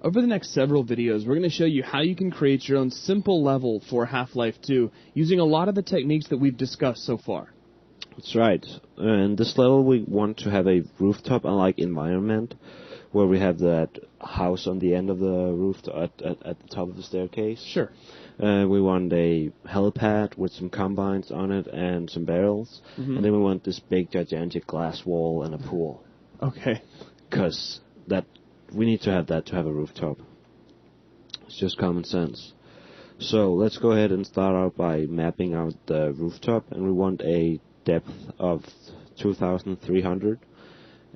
Over the next several videos, we're going to show you how you can create your own simple level for Half-Life 2 using a lot of the techniques that we've discussed so far. That's right. In this level, we want to have a rooftop-like environment where we have that house on the end of the roof at the top of the staircase. Sure. We want a helipad with some combines on it and some barrels. Mm-hmm. And then we want this big, gigantic glass wall and a pool. Okay. Because we need to have that to have a rooftop. It's just common sense. So let's go ahead and start out by mapping out the rooftop. And we want a depth of 2,300,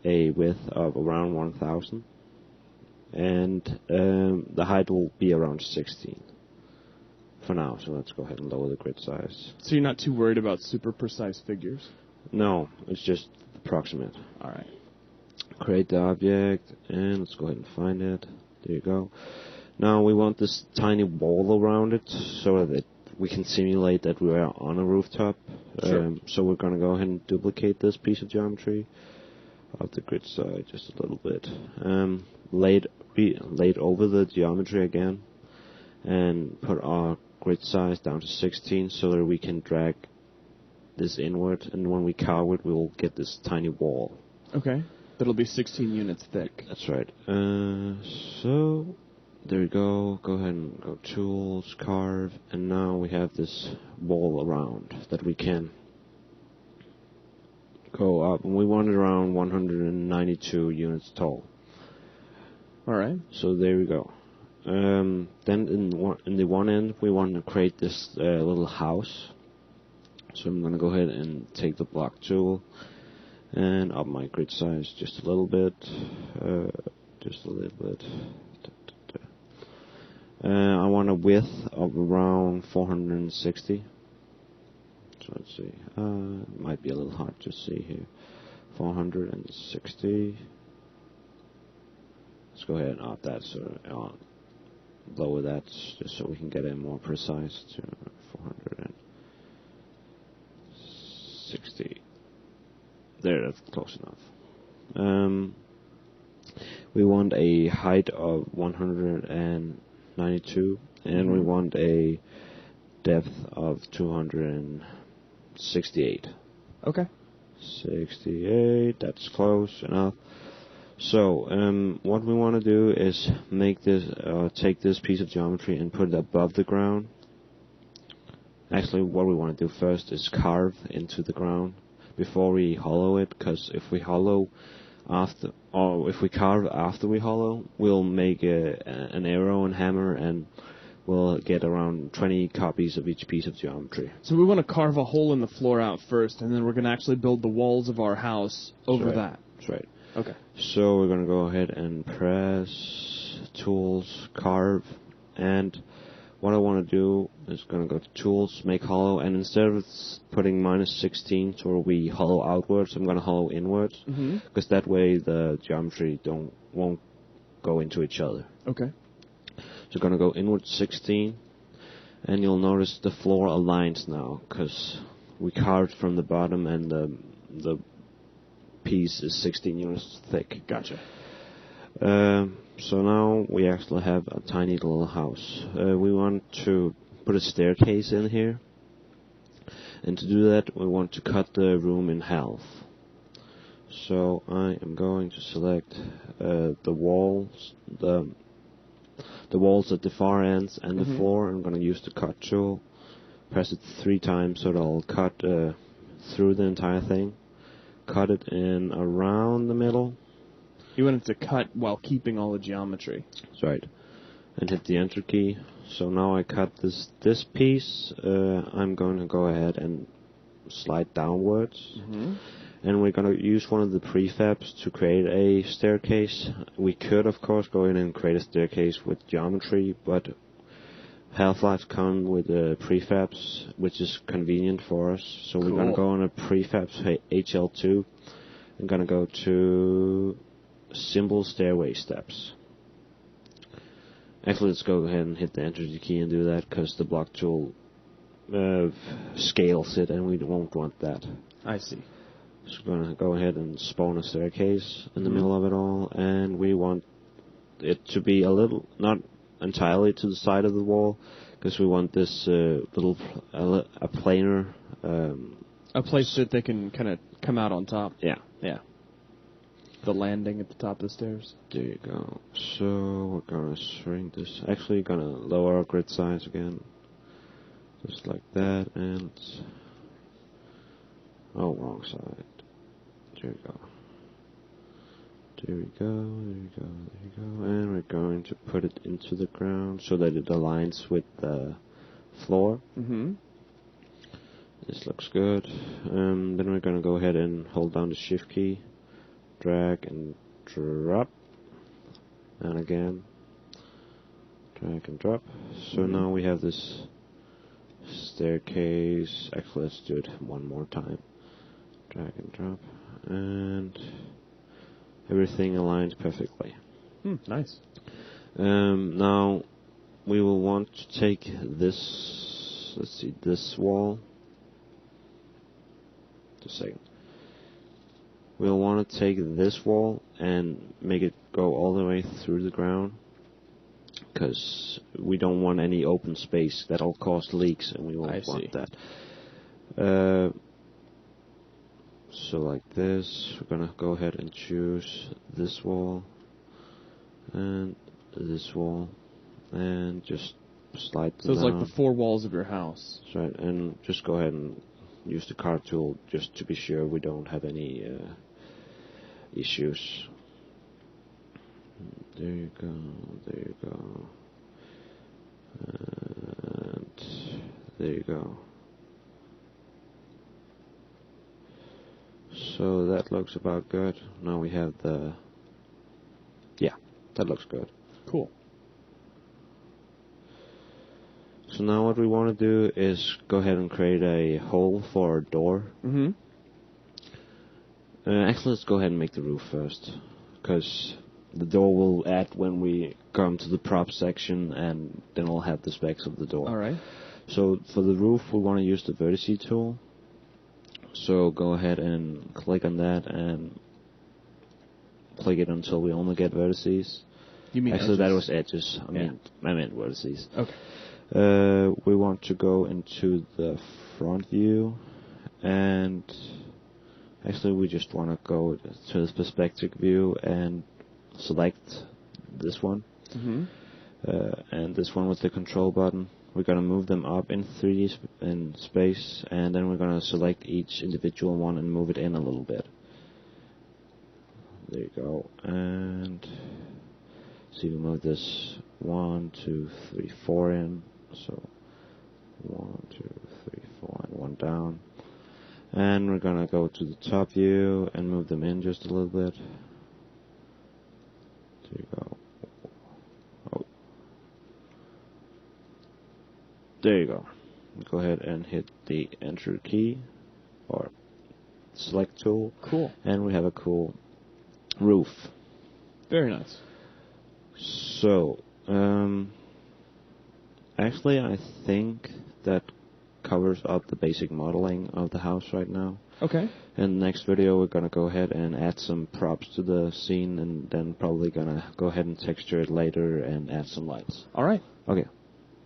a width of around 1,000. And the height will be around 16. For now, so let's go ahead and lower the grid size. So you're not too worried about super precise figures? No, it's just approximate. Alright. Create the object, and let's go ahead and find it. There you go. Now we want this tiny wall around it so that we can simulate that we are on a rooftop. Sure. So we're going to go ahead and duplicate this piece of geometry of the grid side just a little bit. Laid over the geometry again, and put our grid size down to 16 so that we can drag this inward, and when we carve it, we'll get this tiny wall. Okay. That'll be 16 units thick. That's right. So, there we go. Go ahead and go Tools, Carve, and now we have this wall around that we can go up, and we want it around 192 units tall. Alright. So there we go. Then in the one end, we want to create this little house. So I'm going to go ahead and take the block tool and up my grid size just a little bit. I want a width of around 460. So let's see. Might be a little hard to see here. 460. Let's go ahead and up that so lower that just so we can get it more precise to 460. There, that's close enough. We want a height of 192, and we want a depth of 268. Okay. 68, that's close enough. So, what we want to do is make this, take this piece of geometry and put it above the ground. Actually, what we want to do first is carve into the ground before we hollow it, because if we hollow after, or if we carve after we hollow, we'll make an arrow and hammer, and we'll get around 20 copies of each piece of geometry. So we want to carve a hole in the floor out first, and then we're going to actually build the walls of our house over that. That's right. Okay. So we're going to go ahead and press Tools, Carve, and what I want to do is going to go to Tools, Make Hollow, and instead of putting -16 so we hollow outwards, I'm going to hollow inwards, because that way the geometry won't go into each other. Okay. So going to go inward 16, and you'll notice the floor aligns now, because we carved from the bottom, and the piece is 16 units thick. Gotcha. So now we actually have a tiny little house. We want to put a staircase in here, and to do that we want to cut the room in half. So I am going to select the walls, the walls at the far ends and the floor. I'm going to use the cut tool, press it 3 times so it'll cut through the entire thing. Cut it in around the middle. You want it to cut while keeping all the geometry. That's right. And hit the enter key. So now I cut this piece. I'm going to go ahead and slide downwards. And we're going to use one of the prefabs to create a staircase. We could, of course, go in and create a staircase with geometry, but Half-Life come with prefabs, which is convenient for us. So we're going to go on a prefabs HL2. I'm going to go to Simple Stairway Steps. Actually, let's go ahead and hit the enter key and do that, because the block tool scales it, and we won't want that. I see. So we're going to go ahead and spawn a staircase in the middle of it all, and we want it to be a little, not entirely to the side of the wall, because we want this little, a planar... a place that they can kind of come out on top. Yeah. Yeah. The landing at the top of the stairs. There you go. So we're gonna shrink this. Actually, gonna lower our grid size again. Just like that, and... Oh, wrong side. There we go. There we go, there we go, there we go. And we're going to put it into the ground so that it aligns with the floor. Mm-hmm. This looks good. Then we're going to go ahead and hold down the shift key, drag and drop, and again, drag and drop. So now we have this staircase. Actually, let's do it one more time. Drag and drop, and everything aligns perfectly. Nice. Now we will want to take this, let's see, this wall. Just a second. We'll want to take this wall and make it go all the way through the ground, because we don't want any open space. That'll cause leaks, and we won't want that. So like this, we're gonna go ahead and choose this wall and this wall, and just slide them So it's down. like the 4 walls of your house. That's right, and just go ahead and use the card tool just to be sure we don't have any issues. There you go, there you go, and there you go. So that looks about good. Now we have the... Yeah, that looks good. Cool. So now what we want to do is go ahead and create a hole for a door. Mm-hmm. Actually, let's go ahead and make the roof first, because the door will add when we come to the prop section, and then we'll have the specs of the door. Alright. So for the roof, we want to use the vertice tool. So go ahead and click on that and click it until we only get vertices. You mean Actually, edges? that was edges. I meant vertices. Okay. We want to go into the front view, and actually we just want to go to the perspective view and select this one. Mm-hmm. And this one with the control button. We're going to move them up in 3D in space, and then we're going to select each individual one and move it in a little bit. There you go. And so you move this 1, 2, 3, 4 in. So 1, 2, 3, 4, and 1 down. And we're going to go to the top view and move them in just a little bit. There you go. There you go. Go ahead and hit the enter key or select tool. Cool. And we have a cool roof. Very nice. So, actually I think that covers up the basic modeling of the house right now. Okay. In the next video we're going to go ahead and add some props to the scene, and then probably going to go ahead and texture it later and add some lights. Alright. Okay.